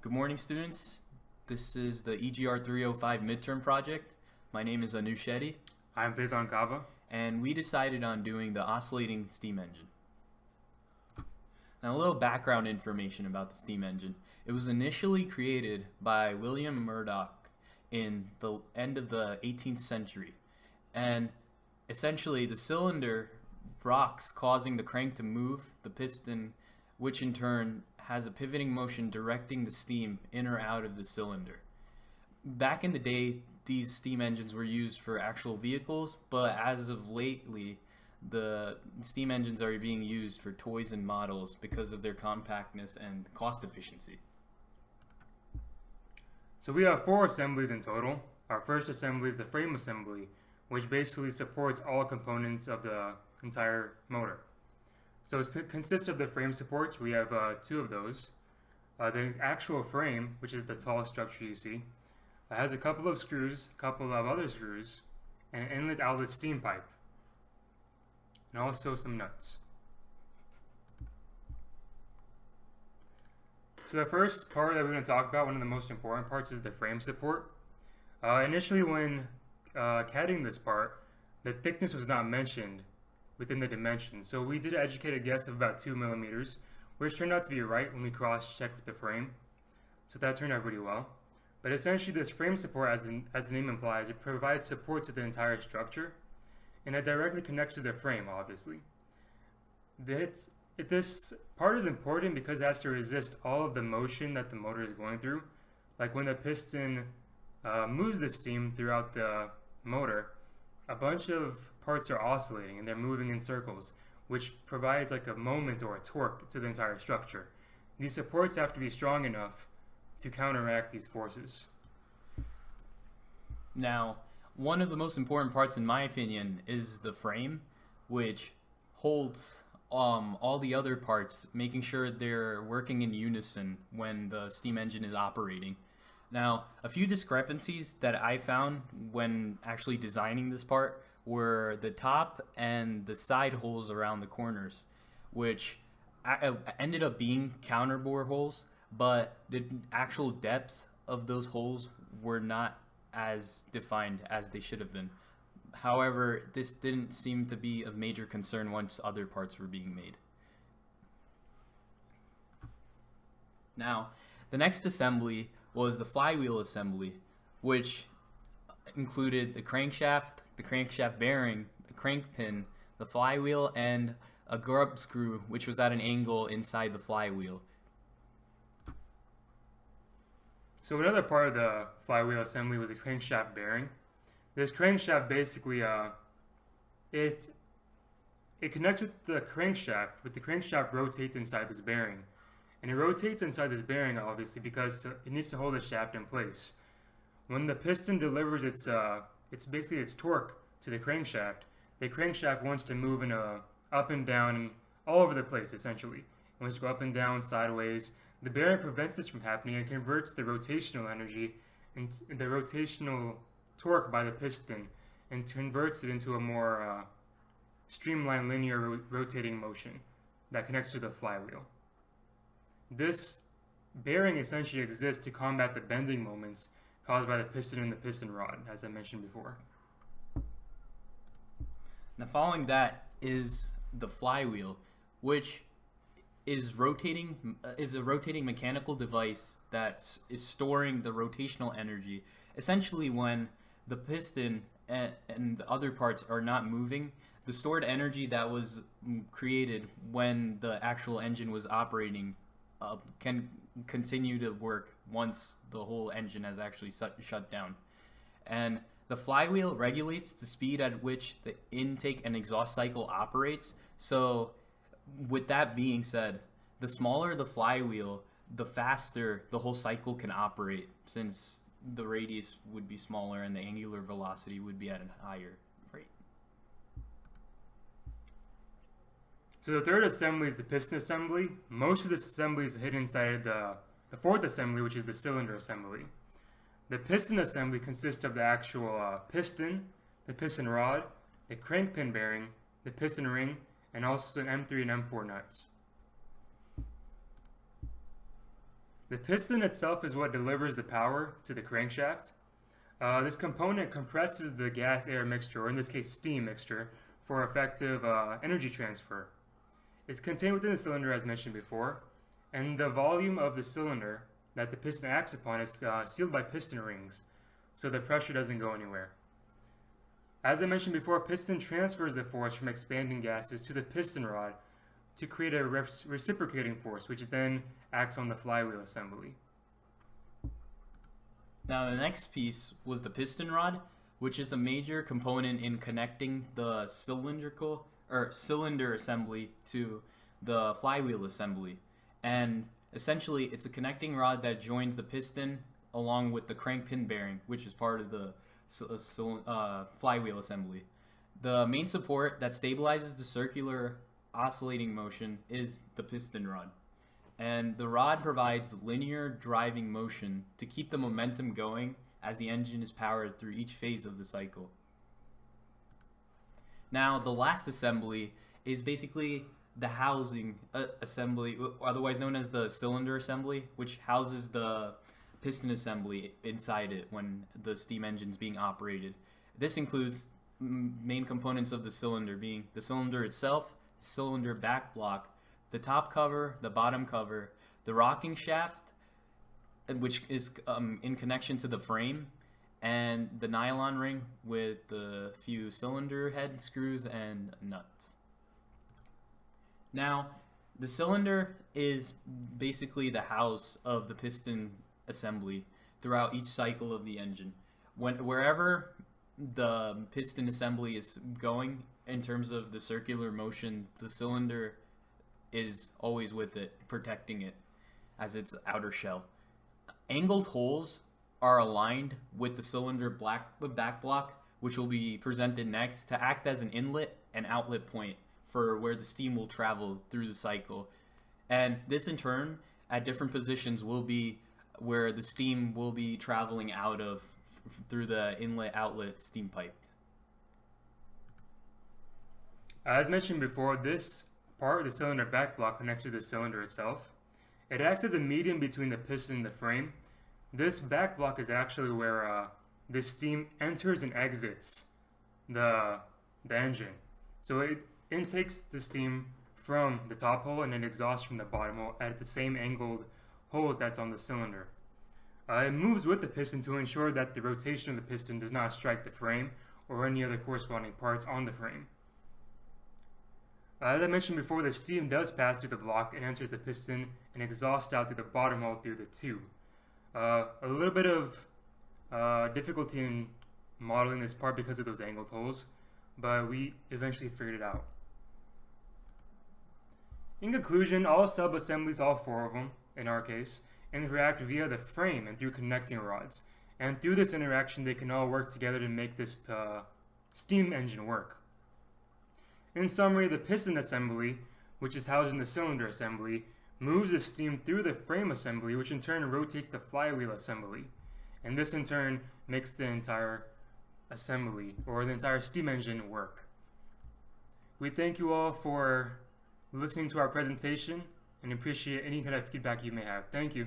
Good morning, students. This is the EGR 305 midterm project. My name is Anu Shetty, I'm Faizan Kaba. and we decided on doing the oscillating steam engine. Now, a little background information about the steam engine. It was initially created by William Murdoch in the end of the 18th century, and essentially the cylinder rocks, causing the crank to move the piston, which in turn has a pivoting motion directing the steam in or out of the cylinder. Back in the day, these steam engines were used for actual vehicles, but as of lately, the steam engines are being used for toys and models because of their compactness and cost efficiency. So we have 4 assemblies in total. Our first assembly is the frame assembly, which basically supports all components of the entire motor. So it consists of the frame supports. We have 2 of those. The actual frame, which is the tall structure you see, has a couple of screws, a couple of other screws, and an inlet-outlet steam pipe, and also some nuts. So the first part that we're going to talk about, one of the most important parts, is the frame support. Initially, when CADing this part, the thickness was not mentioned within the dimensions. So we did an educated guess of about 2 millimeters, which turned out to be right when we cross-checked with the frame. So that turned out pretty well. But essentially, this frame support, as the name implies, it provides support to the entire structure, and it directly connects to the frame, obviously. This part is important because it has to resist all of the motion that the motor is going through. Like when the piston moves the steam throughout the motor, a bunch of parts are oscillating and they're moving in circles, which provides like a moment or a torque to the entire structure. These supports have to be strong enough to counteract these forces. Now, one of the most important parts, in my opinion, is the frame, which holds all the other parts, making sure they're working in unison when the steam engine is operating. Now, a few discrepancies that I found when actually designing this part were the top and the side holes around the corners, which ended up being counterbore holes, but the actual depths of those holes were not as defined as they should have been. However, this didn't seem to be of major concern once other parts were being made. Now, the next assembly was the flywheel assembly, which included the crankshaft bearing, the crank pin, the flywheel, and a grub screw, which was at an angle inside the flywheel. So another part of the flywheel assembly was a crankshaft bearing. This crankshaft basically it connects with the crankshaft, but the crankshaft rotates inside this bearing. And it rotates inside this bearing obviously because it needs to hold the shaft in place. When the piston delivers its torque to the crankshaft wants to move in a up and down and all over the place essentially. It wants to go up and down, sideways. The bearing prevents this from happening and converts the rotational energy into the rotational torque by the piston and converts it into a more streamlined linear rotating motion that connects to the flywheel. This bearing essentially exists to combat the bending moments caused by the piston and the piston rod, as I mentioned before. Now, following that is the flywheel, which is a rotating mechanical device that is storing the rotational energy. Essentially, when the piston and the other parts are not moving, the stored energy that was created when the actual engine was operating can continue to work once the whole engine has actually shut down. And the flywheel regulates the speed at which the intake and exhaust cycle operates. So with that being said, the smaller the flywheel, the faster the whole cycle can operate, since the radius would be smaller and the angular velocity would be at a higher rate. So the third assembly is the piston assembly. Most of this assembly is hidden inside the fourth assembly, which is the cylinder assembly. The piston assembly consists of the actual piston, the piston rod, the crank pin bearing, the piston ring, and also an M3 and M4 nuts. The piston itself is what delivers the power to the crankshaft. This component compresses the gas-air mixture, or in this case steam mixture, for effective energy transfer. It's contained within the cylinder as mentioned before, and the volume of the cylinder that the piston acts upon is sealed by piston rings, so the pressure doesn't go anywhere. As I mentioned before, piston transfers the force from expanding gases to the piston rod to create a reciprocating force, which then acts on the flywheel assembly. Now the next piece was the piston rod, which is a major component in connecting the cylinder assembly to the flywheel assembly. And essentially it's a connecting rod that joins the piston along with the crank pin bearing, which is part of the flywheel assembly. The main support that stabilizes the circular oscillating motion is the piston rod. And the rod provides linear driving motion to keep the momentum going as the engine is powered through each phase of the cycle. Now, the last assembly is basically the housing assembly, otherwise known as the cylinder assembly, which houses the piston assembly inside it when the steam engine is being operated. This includes main components of the cylinder being the cylinder itself, the cylinder back block, the top cover, the bottom cover, the rocking shaft, which is in connection to the frame, and the nylon ring with the few cylinder head screws and nuts. Now, the cylinder is basically the house of the piston assembly throughout each cycle of the engine. Wherever the piston assembly is going in terms of the circular motion, the cylinder is always with it, protecting it as its outer shell. Angled holes are aligned with the cylinder back block, which will be presented next, to act as an inlet and outlet point for where the steam will travel through the cycle. And this in turn, at different positions, will be where the steam will be traveling out of through the inlet-outlet steam pipe. As mentioned before, this part of the cylinder back block connects to the cylinder itself. It acts as a medium between the piston and the frame. This back block is actually where the steam enters and exits the engine. So it intakes the steam from the top hole and then exhausts from the bottom hole at the same angled holes that's on the cylinder. It moves with the piston to ensure that the rotation of the piston does not strike the frame or any other corresponding parts on the frame. As I mentioned before, the steam does pass through the block and enters the piston and exhausts out through the bottom hole through the tube. A little bit of difficulty in modeling this part because of those angled holes, but we eventually figured it out. In conclusion, all sub-assemblies, all four of them in our case, interact via the frame and through connecting rods. And through this interaction, they can all work together to make this steam engine work. In summary, the piston assembly, which is housed in the cylinder assembly, moves the steam through the frame assembly, which in turn rotates the flywheel assembly. And this in turn makes the entire assembly, or the entire steam engine, work. We thank you all for listening to our presentation and appreciate any kind of feedback you may have. Thank you.